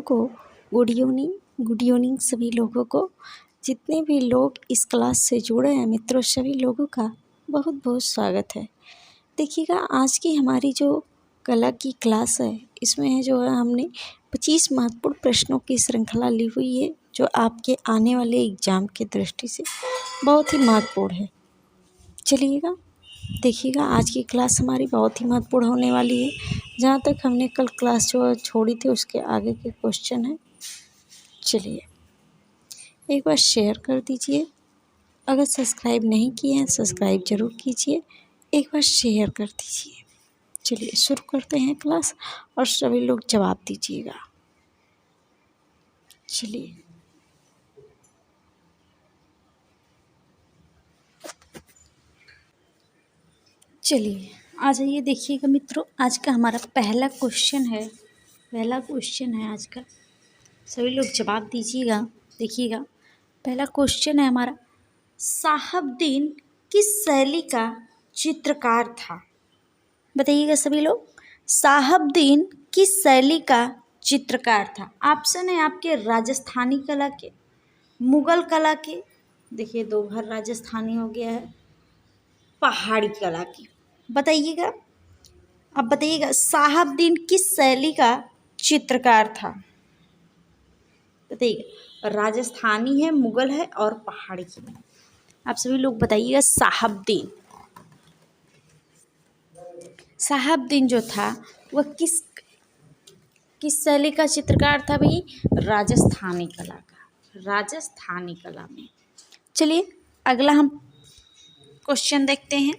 को good evening सभी लोगों को। जितने भी लोग इस क्लास से जुड़े हैं मित्रों, सभी लोगों का बहुत बहुत स्वागत है। देखिएगा, आज की हमारी जो कला की क्लास है, इसमें जो है हमने 25 महत्वपूर्ण प्रश्नों की श्रृंखला ली हुई है, जो आपके आने वाले एग्ज़ाम की दृष्टि से बहुत ही महत्वपूर्ण है। चलिएगा, देखिएगा, आज की क्लास हमारी बहुत ही महत्वपूर्ण होने वाली है। जहाँ तक हमने कल क्लास जो छोड़ी थी उसके आगे के क्वेश्चन है। चलिए, एक बार शेयर कर दीजिए। अगर सब्सक्राइब नहीं किए हैं सब्सक्राइब ज़रूर कीजिए, एक बार शेयर कर दीजिए। चलिए शुरू करते हैं क्लास और सभी लोग जवाब दीजिएगा। चलिए आ जाइए। देखिएगा मित्रों, आज का हमारा पहला क्वेश्चन है आज का। सभी लोग जवाब दीजिएगा। देखिएगा, पहला क्वेश्चन है हमारा, साहबदीन किस शैली का चित्रकार था? बताइएगा सभी लोग, साहबदीन किस शैली का चित्रकार था? ऑप्शन है आपके राजस्थानी कला के, मुगल कला के, देखिए दो बार राजस्थानी हो गया है, पहाड़ी कला की। बताइएगा, अब बताइएगा साहबदीन किस शैली का चित्रकार था? बताइएगा, राजस्थानी है, मुगल है और पहाड़ी की। आप सभी लोग बताइएगा, साहबदीन जो था वह किस शैली का चित्रकार था भाई? राजस्थानी कला में। चलिए अगला हम क्वेश्चन देखते हैं।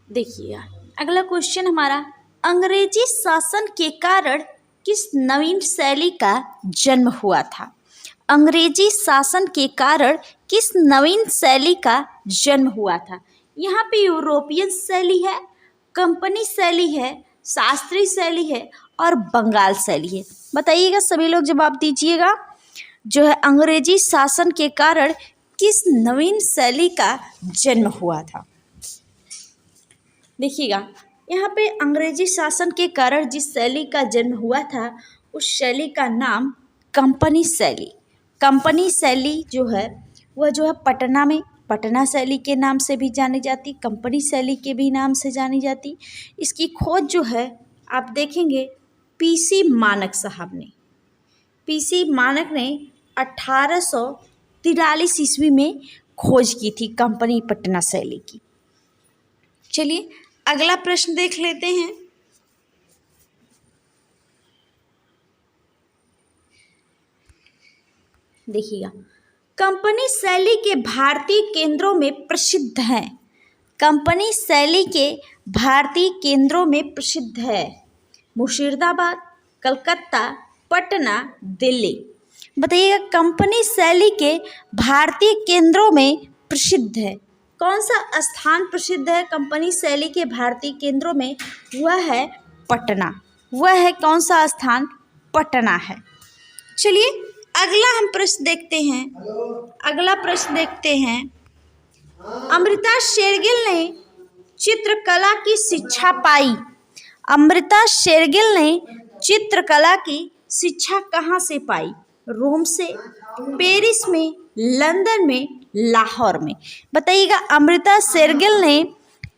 देखिएगा, अगला क्वेश्चन हमारा, अंग्रेजी शासन के कारण किस नवीन शैली का जन्म हुआ था? अंग्रेजी शासन के कारण किस नवीन शैली का जन्म हुआ था? यहाँ पे यूरोपियन शैली है, कंपनी शैली है, शास्त्रीय शैली है और बंगाल शैली है। बताइएगा, सभी लोग जवाब दीजिएगा। जो है अंग्रेजी शासन के कारण किस नवीन शैली का जन्म हुआ था? देखिएगा, यहाँ पे अंग्रेजी शासन के कारण जिस शैली का जन्म हुआ था उस शैली का नाम कंपनी शैली जो है वह जो है पटना में पटना शैली के नाम से भी जानी जाती, कंपनी शैली के भी नाम से जानी जाती। इसकी खोज जो है आप देखेंगे पीसी मानक ने 1843 ईस्वी में खोज की थी कंपनी पटना शैली की। चलिए अगला प्रश्न देख लेते हैं। देखिएगा, कंपनी शैली के भारतीय केंद्रों में प्रसिद्ध है। कंपनी शैली के भारतीय केंद्रों में प्रसिद्ध है मुर्शिदाबाद, कलकत्ता, पटना, दिल्ली। बताइएगा, कंपनी शैली के भारतीय केंद्रों में प्रसिद्ध है, कौन सा स्थान प्रसिद्ध है कंपनी शैली के भारतीय केंद्रों में? वह है पटना। वह है कौन सा स्थान? पटना है। चलिए अगला हम प्रश्न देखते हैं। अगला प्रश्न देखते हैं, अमृता शेरगिल ने चित्रकला की शिक्षा पाई। अमृता शेरगिल ने चित्रकला की शिक्षा कहाँ से पाई? रोम से, पेरिस में, लंदन में, लाहौर में। बताइएगा, अमृता शेरगिल ने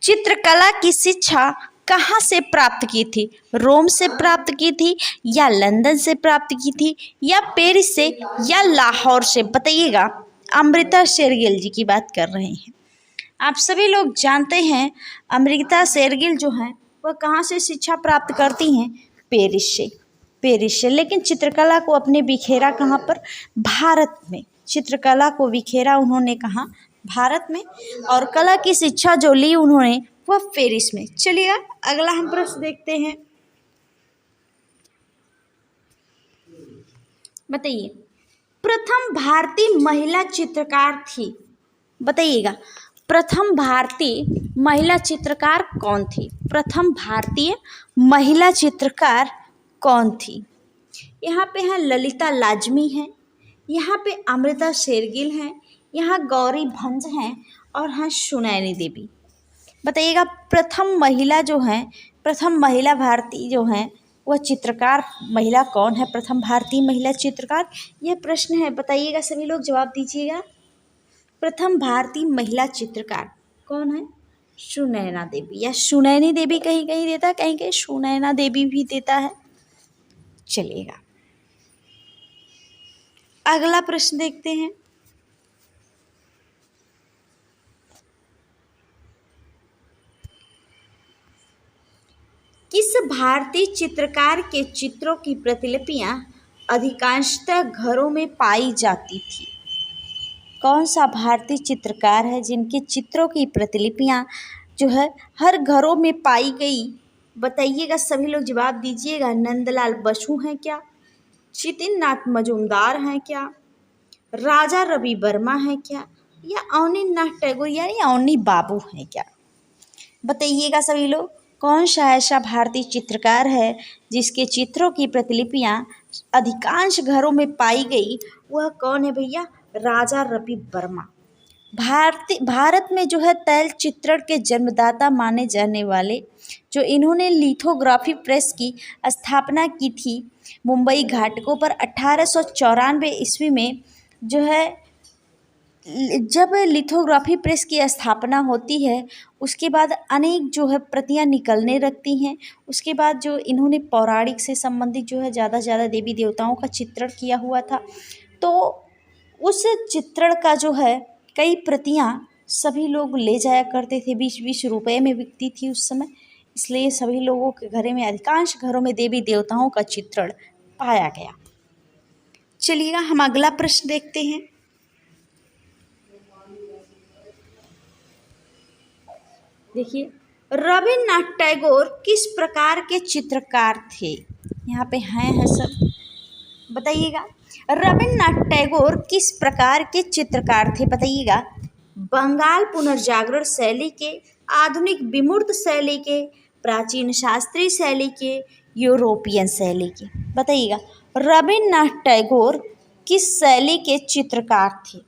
चित्रकला की शिक्षा कहाँ से प्राप्त की थी? रोम से प्राप्त की थी या लंदन से प्राप्त की थी या पेरिस से या लाहौर से? बताइएगा, अमृता शेरगिल जी की बात कर रहे हैं। आप सभी लोग जानते हैं अमृता शेरगिल जो हैं वह कहाँ से शिक्षा प्राप्त करती हैं? पेरिस से। लेकिन चित्रकला को अपने बिखेरा कहाँ पर? भारत में। चित्रकला को बिखेरा उन्होंने कहाँ? भारत में। और कला की शिक्षा जो ली उन्होंने वह पेरिस में। चलिए अगला हम प्रश्न देखते हैं। बताइए, प्रथम भारतीय महिला चित्रकार थी। बताइएगा, प्रथम भारतीय महिला चित्रकार कौन थी? प्रथम भारतीय महिला चित्रकार कौन थी? यहाँ पे है ललिता लाजमी है, यहाँ पे अमृता शेरगिल हैं, यहाँ गौरी भंज हैं और हाँ सुनैनी देवी। बताइएगा प्रथम महिला भारतीय जो हैं वह चित्रकार महिला कौन है? प्रथम भारतीय महिला चित्रकार, यह प्रश्न है। बताइएगा सभी लोग, जवाब दीजिएगा। प्रथम भारतीय महिला चित्रकार कौन है? सुनैना देवी या सुनैनी देवी कहीं कहीं देता है, कहीं कहीं सुनैना देवी भी देता है। चलिएगा अगला प्रश्न देखते हैं। किस भारतीय चित्रकार के चित्रों की प्रतिलिपियां अधिकांशतः घरों में पाई जाती थी? कौन सा भारतीय चित्रकार है जिनके चित्रों की प्रतिलिपियां जो है हर घरों में पाई गई? बताइएगा सभी लोग, जवाब दीजिएगा। नंदलाल बसु हैं क्या? चितिन मजूमदार हैं क्या? राजा रवि वर्मा हैं क्या? या अवनीनाथ टैगोर यानी अवनी बाबू हैं क्या? बताइएगा सभी लोग, कौन सा ऐसा भारतीय चित्रकार है जिसके चित्रों की प्रतिलिपियां अधिकांश घरों में पाई गई? वह कौन है भैया? राजा रवि वर्मा। भारत में जो है तैल चित्रण के जन्मदाता माने जाने वाले, जो इन्होंने लिथोग्राफी प्रेस की स्थापना की थी मुंबई घाटों पर 1894 ईस्वी में, जो है जब लिथोग्राफी प्रेस की स्थापना होती है उसके बाद अनेक जो है प्रतियां निकलने लगती हैं। उसके बाद जो इन्होंने पौराणिक से संबंधित जो है ज़्यादा से ज़्यादा देवी देवताओं का चित्रण किया हुआ था, तो उस चित्रण का जो है कई प्रतियां सभी लोग ले जाया करते थे, 20-20 रुपए में बिकती थी उस समय। इसलिए सभी लोगों के घरों में, अधिकांश घरों में देवी देवताओं का चित्रण पाया गया। चलिएगा हम अगला प्रश्न देखते हैं। देखिए, रविन्द्रनाथ टैगोर किस प्रकार के चित्रकार थे? यहाँ पे हैं सब, बताइएगा। रविन्द्रनाथ टैगोर किस प्रकार के चित्रकार थे? बताइएगा। बंगाल पुनर्जागरण शैली के, आधुनिक विमूर्त शैली के, प्राचीन शास्त्रीय शैली के, यूरोपियन शैली के? बताइएगा रविन्द्रनाथ टैगोर किस शैली के चित्रकार थे?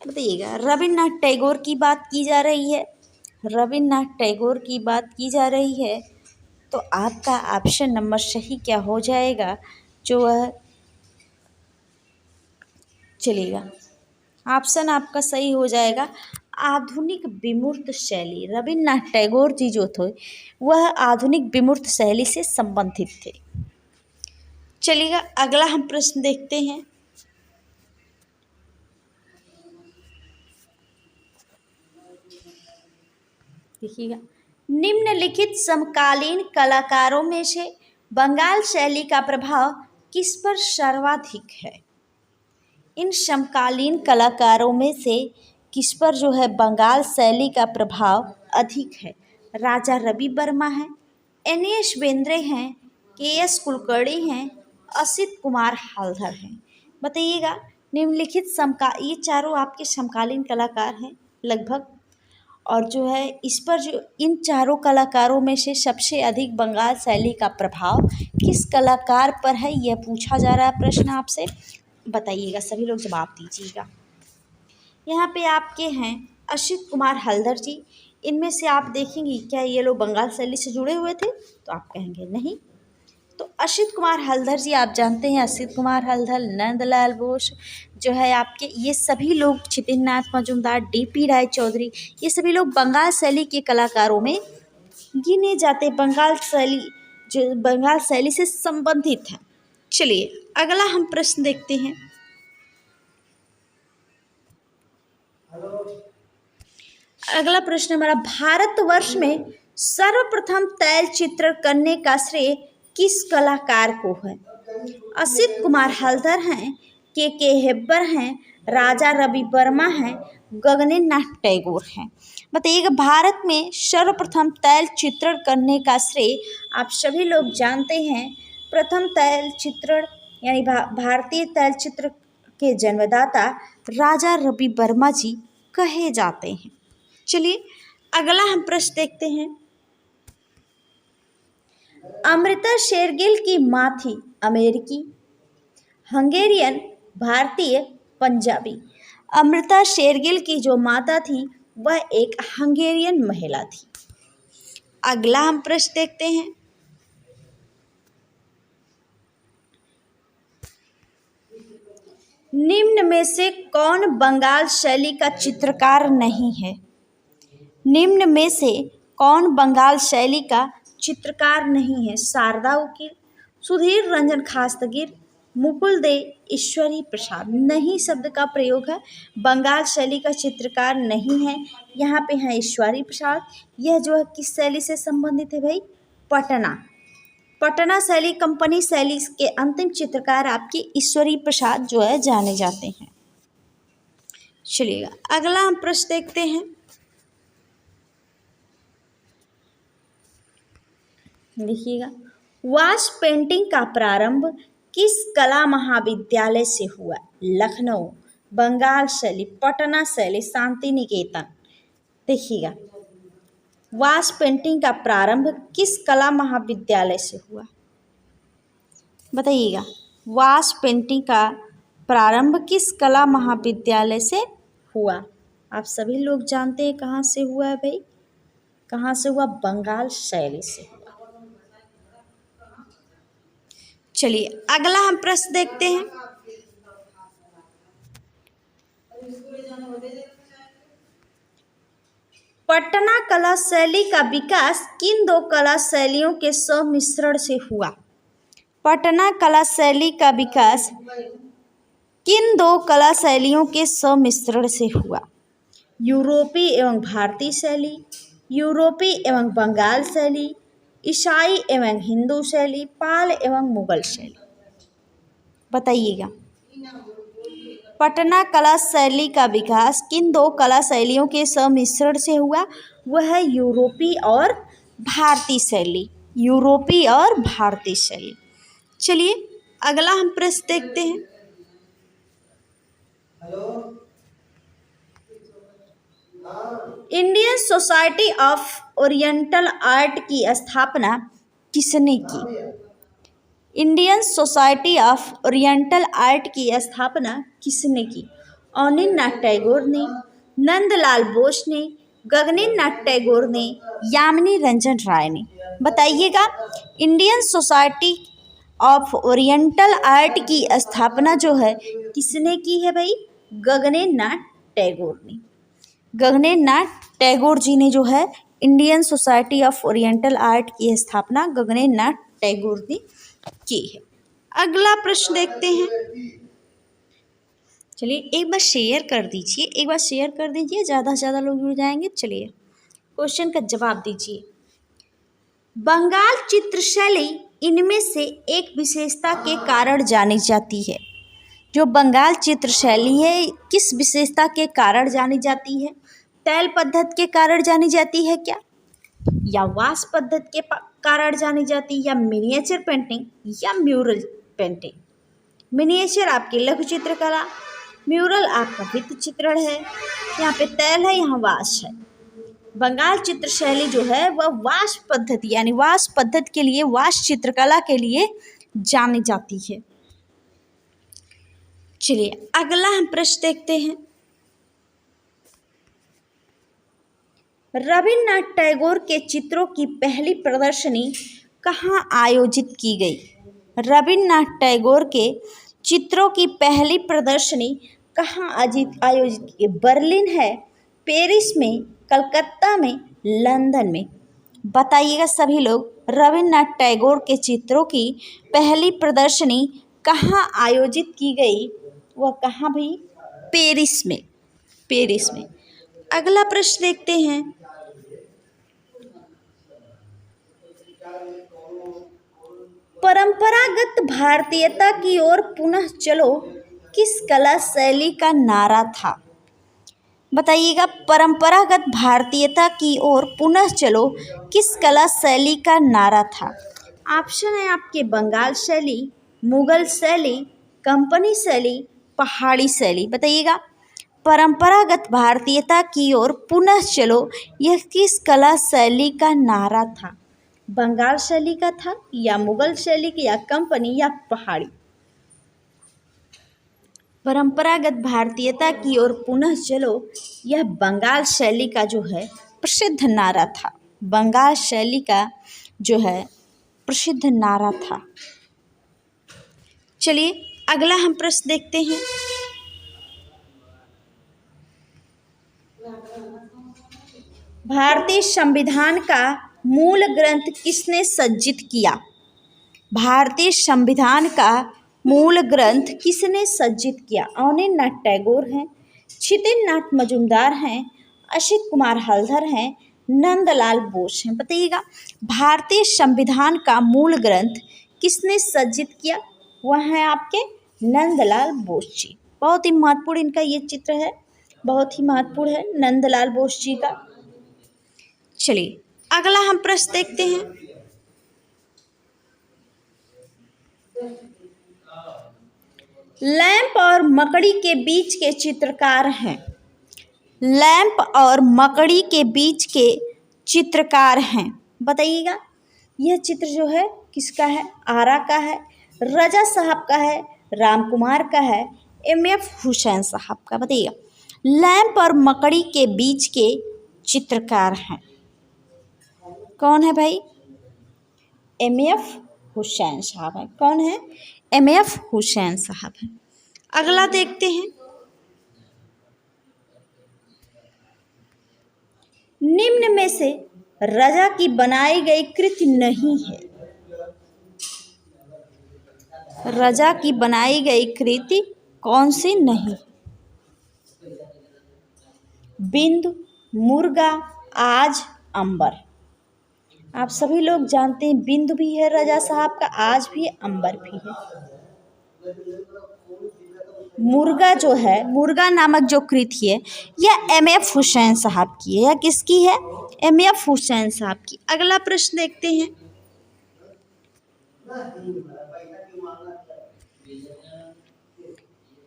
बताइएगा। रविन्द्रनाथ टैगोर की बात की जा रही है, रविन्द्रनाथ टैगोर की बात की जा रही है, तो आपका ऑप्शन नंबर सही क्या हो जाएगा? जो वह चलिएगा, ऑप्शन आपका सही हो जाएगा आधुनिक विमूर्त शैली। रविन्द्रनाथ टैगोर जी जो थे वह आधुनिक विमूर्त शैली से संबंधित थे। चलिएगा अगला हम प्रश्न देखते हैं। देखिएगा, निम्नलिखित समकालीन कलाकारों में से बंगाल शैली का प्रभाव किस पर सर्वाधिक है? इन समकालीन कलाकारों में से किस पर जो है बंगाल शैली का प्रभाव अधिक है? राजा रवि वर्मा हैं, एन.एस. बेंद्रे हैं, के.एस. कुलकर्णी हैं, असित कुमार हल्दर हैं? बताइएगा। निम्नलिखित ये चारों आपके समकालीन कलाकार हैं लगभग, और जो है इस पर जो इन चारों कलाकारों में से सबसे अधिक बंगाल शैली का प्रभाव किस कलाकार पर है, यह पूछा जा रहा है प्रश्न आपसे। बताइएगा सभी लोग, जवाब दीजिएगा। यहाँ पे आपके हैं असित कुमार हल्दर जी। इनमें से आप देखेंगे क्या ये लोग बंगाल शैली से जुड़े हुए थे? तो आप कहेंगे नहीं। तो असित कुमार हल्दर जी, आप जानते हैं असित कुमार हल्दर, नंदलाल बोस जो है आपके, ये सभी लोग, चितिन मजूमदार, डी.पी. राय चौधरी, ये सभी लोग बंगाल शैली के कलाकारों में गिने जाते। बंगाल शैली से संबंधित है। चलिए अगला हम प्रश्न देखते हैं। अगला प्रश्न हमारा, भारतवर्ष में सर्वप्रथम तैल चित्रण करने का श्रेय किस कलाकार को है? असित कुमार हल्दर हैं, के हेब्बर हैं, राजा रवि वर्मा हैं, गगनेन्द्रनाथ टैगोर हैं? बताइएगा। भारत में सर्वप्रथम तैल चित्रण करने का श्रेय आप सभी लोग जानते हैं, प्रथम तैल चित्रण यानी भारतीय तैल चित्र के जन्मदाता राजा रवि वर्मा जी कहे जाते हैं। चलिए अगला हम प्रश्न देखते हैं। अमृता शेरगिल की माँ थी अमेरिकी, हंगेरियन, भारतीय, पंजाबी? अमृता शेरगिल की जो माता थी वह एक हंगेरियन महिला थी। अगला हम प्रश्न देखते हैं। निम्न में से कौन बंगाल शैली का चित्रकार नहीं है? निम्न में से कौन बंगाल शैली का चित्रकार नहीं है? शारदा उकिल, सुधीर रंजन खास्तगीर, मुकुल दे, ईश्वरी प्रसाद। नहीं शब्द का प्रयोग है, बंगाल शैली का चित्रकार नहीं है। यहाँ पे है ईश्वरी प्रसाद। यह जो है किस शैली से संबंधित है भाई? पटना शैली, कंपनी शैली के अंतिम चित्रकार आपके ईश्वरी प्रसाद जो है जाने जाते हैं। चलिएगा अगला हम प्रश्न देखते हैं। देखिएगा, वाश पेंटिंग का प्रारंभ किस कला महाविद्यालय से हुआ? लखनऊ, बंगाल शैली, पटना शैली, शांति निकेतन। देखिएगा, वाश पेंटिंग का प्रारंभ किस कला महाविद्यालय से हुआ? बताइएगा, वाश पेंटिंग का प्रारंभ किस कला महाविद्यालय से हुआ? आप सभी लोग जानते हैं कहाँ से हुआ है भाई? कहाँ से हुआ? बंगाल शैली से हुआ। चलिए अगला हम प्रश्न देखते हैं। पटना कला शैली का विकास किन दो कला शैलियों के सम्मिश्रण से हुआ? पटना कला शैली का विकास किन दो कला शैलियों के सम्मिश्रण से हुआ? यूरोपीय एवं भारतीय शैली, यूरोपीय एवं बंगाल शैली, ईसाई एवं हिंदू शैली, पाल एवं मुगल शैली। बताइएगा, पटना कला शैली का विकास किन दो कला शैलियों के सम्मिश्रण से हुआ? वह है यूरोपीय और भारतीय शैली, यूरोपीय और भारतीय शैली। चलिए अगला हम प्रश्न देखते हैं। Indian society of oriental art की स्थापना किसने की? Indian society of oriental art की स्थापना किसने की? अवनींद्रनाथ टैगोर ने, नंदलाल बोस ने, गगनेन्द्रनाथ टैगोर ने, यामिनी रंजन राय ने। बताइएगा, Indian society of oriental art की स्थापना जो है किसने की है भाई? गगनेन्द्रनाथ टैगोर ने। गगनेन्द्रनाथ टैगोर जी ने जो है Indian society of oriental art की स्थापना गगनेन्द्रनाथ टैगोर ने की है। अगला प्रश्न देखते हैं। चलिए एक बार शेयर कर दीजिए, एक बार शेयर कर दीजिए, ज़्यादा से ज़्यादा लोग जुड़ जाएंगे। चलिए क्वेश्चन का जवाब दीजिए। बंगाल चित्रशैली इनमें से एक विशेषता के कारण जानी जाती है। जो बंगाल चित्रशैली है किस विशेषता के कारण जानी जाती है? तैल पद्धति के कारण जानी जाती है क्या, या वाश पद्धति के कारण जानी जाती है, या मिनिएचर पेंटिंग, या म्यूरल पेंटिंग? मिनिएचर आपकी लघु चित्रकला, म्यूरल आपका भित्ति चित्रण है। यहाँ पे तैल है, यहाँ वाश है। बंगाल चित्रशैली जो है वह वाश पद्धति यानी वाश पद्धति के लिए, वाश चित्रकला के लिए जानी जाती है। चलिए अगला हम प्रश्न देखते हैं। रविन्द्रनाथ टैगोर के चित्रों की पहली प्रदर्शनी कहाँ आयोजित की गई? रविन्द्रनाथ टैगोर के चित्रों की पहली प्रदर्शनी कहाँ आयोजित की गई? बर्लिन है, पेरिस में, कलकत्ता में, लंदन में। बताइएगा सभी लोग, रविन्द्रनाथ टैगोर के चित्रों की पहली प्रदर्शनी कहाँ आयोजित की गई? वह कहाँ भाई? पेरिस में, पेरिस में। अगला प्रश्न देखते हैं। परंपरागत भारतीयता की ओर पुनः चलो किस कला शैली का नारा था? बताइएगा, परंपरागत भारतीयता की ओर पुनः चलो किस कला शैली का नारा था? ऑप्शन है आपके बंगाल शैली, मुगल शैली, कंपनी शैली, पहाड़ी शैली। बताइएगा, परंपरागत भारतीयता की ओर पुनः चलो यह किस कला शैली का नारा था? बंगाल शैली का था, या मुगल शैली की, या कंपनी, या पहाड़ी? परंपरागत भारतीयता की ओर पुनः चलो, यह बंगाल शैली का जो है प्रसिद्ध नारा था। बंगाल शैली का जो है प्रसिद्ध नारा था। चलिए अगला हम प्रश्न देखते हैं। भारतीय संविधान का मूल ग्रंथ किसने सज्जित किया? भारतीय संविधान का मूल ग्रंथ किसने सज्जित किया? अवनींद्रनाथ टैगोर हैं, क्षितिज मजूमदार हैं, असित कुमार हलधर हैं, नंदलाल बोस हैं। बताइएगा भारतीय संविधान का मूल ग्रंथ किसने सज्जित किया? वह है आपके नंदलाल बोस जी। बहुत ही महत्वपूर्ण इनका ये चित्र है, बहुत ही महत्वपूर्ण है नंदलाल बोस जी का। चलिए अगला हम प्रश्न देखते हैं। लैंप और मकड़ी के बीच के चित्रकार हैं। लैंप और मकड़ी के बीच के चित्रकार हैं। बताइएगा यह चित्र जो है किसका है? आरा का है, रजा साहब का है, राम कुमार का है, एम.एफ. हुसैन साहब का। बताइएगा लैंप और मकड़ी के बीच के चित्रकार हैं कौन है भाई? एम.एफ. हुसैन साहब है। कौन है? एम.एफ. हुसैन साहब है। अगला देखते हैं। निम्न में से रजा की बनाई गई कृति नहीं है। रजा की बनाई गई कृति कौन सी नहीं? बिंदु, मुर्गा, आज, अंबर। आप सभी लोग जानते हैं बिंदु भी है रजा साहब का, आज भी है, अंबर भी है। मुर्गा जो है, मुर्गा नामक जो कृति है यह एम.एफ. हुसैन साहब की है। यह किसकी है? एम.एफ. हुसैन साहब की। अगला प्रश्न देखते हैं।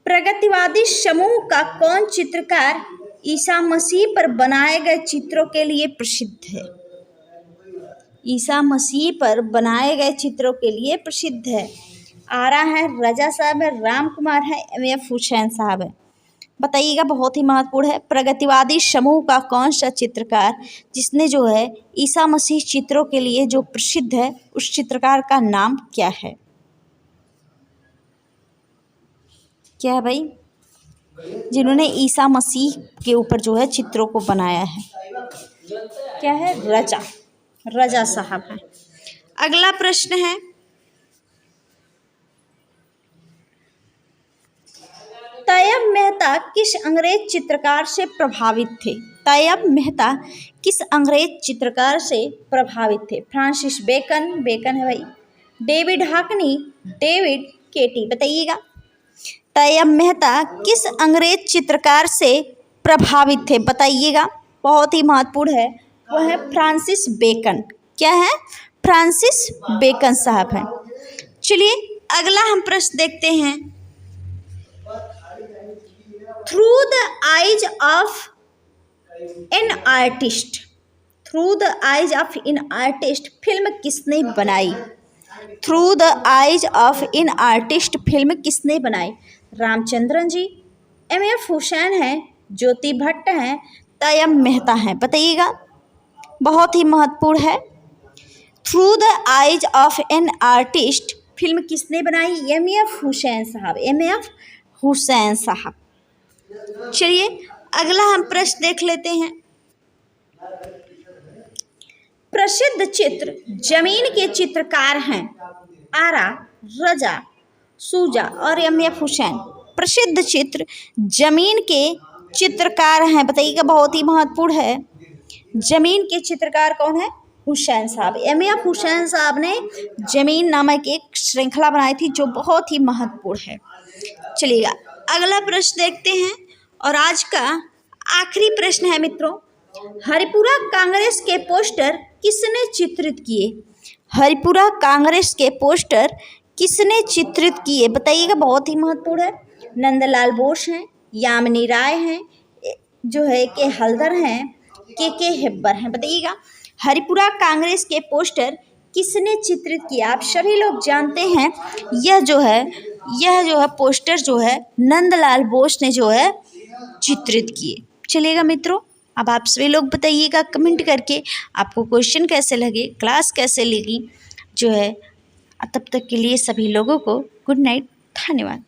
प्रगतिवादी समूह का कौन चित्रकार ईसा मसीह पर बनाए गए चित्रों के लिए प्रसिद्ध है? ईसा मसीह पर बनाए गए चित्रों के लिए प्रसिद्ध है। आरा है, रजा साहब है, राम कुमार है, एम.एफ. हुसैन साहब है। बताइएगा बहुत ही महत्वपूर्ण है। प्रगतिवादी समूह का कौन सा चित्रकार जिसने जो है ईसा मसीह चित्रों के लिए जो प्रसिद्ध है उस चित्रकार का नाम क्या है? क्या है भाई? जिन्होंने ईसा मसीह के ऊपर जो है चित्रों को बनाया है। क्या है? रजा, रजा साहब है। अगला प्रश्न है। तैयब मेहता किस अंग्रेज चित्रकार से प्रभावित थे? तैयब मेहता किस अंग्रेज चित्रकार से प्रभावित थे? फ्रांसिस बेकन, बेकन है भाई, डेविड हाकनी, डेविड केटी। बताइएगा तैयब मेहता किस अंग्रेज चित्रकार से प्रभावित थे? बताइएगा बहुत ही महत्वपूर्ण है, वह है फ्रांसिस बेकन। क्या है? फ्रांसिस बेकन साहब हैं। चलिए अगला हम प्रश्न देखते हैं। Through the eyes of an artist, through the eyes of an artist film किसने बनाई? Through the eyes of an artist film किसने बनाई? रामचंद्रन जी, एम.एफ. हुसैन है, ज्योति भट्ट हैं, तैयब मेहता हैं। बताइएगा बहुत ही महत्वपूर्ण है। Through the eyes of an artist film किसने बनाई? एम.एफ. हुसैन साहब, एम.एफ. हुसैन साहब। चलिए अगला हम प्रश्न देख लेते हैं। प्रसिद्ध चित्र जमीन के चित्रकार हैं आरा, रजा, सूजा और एम.एफ. हुसैन। प्रसिद्ध चित्र जमीन के चित्रकार हैं। बताइएगा बहुत ही महत्वपूर्ण है। जमीन के चित्रकार कौन है? हुसैन साहब। एम.एफ. हुसैन साहब ने जमीन नामक एक श्रृंखला बनाई थी जो बहुत ही महत्वपूर्ण है। चलिएगा अगला प्रश्न देखते हैं और आज का आखिरी प्रश्न है मित्रों। हरिपुरा कांग्रेस के पोस्टर किसने चित्रित किए? हरिपुरा कांग्रेस के पोस्टर किसने चित्रित किए? बताइएगा बहुत ही महत्वपूर्ण है। नंदलाल बोस हैं, यामिनी राय हैं, जो है के हलधर हैं, के हेब्बर हैं। बताइएगा हरिपुरा कांग्रेस के पोस्टर किसने चित्रित किया? आप सभी लोग जानते हैं यह जो है यह जो है पोस्टर जो है नंदलाल बोस ने जो है चित्रित किए। चलिएगा मित्रों, अब आप सभी लोग बताइएगा कमेंट करके आपको क्वेश्चन कैसे लगे, क्लास कैसे लगी जो है। तब तक के लिए सभी लोगों को गुड नाइट, धन्यवाद।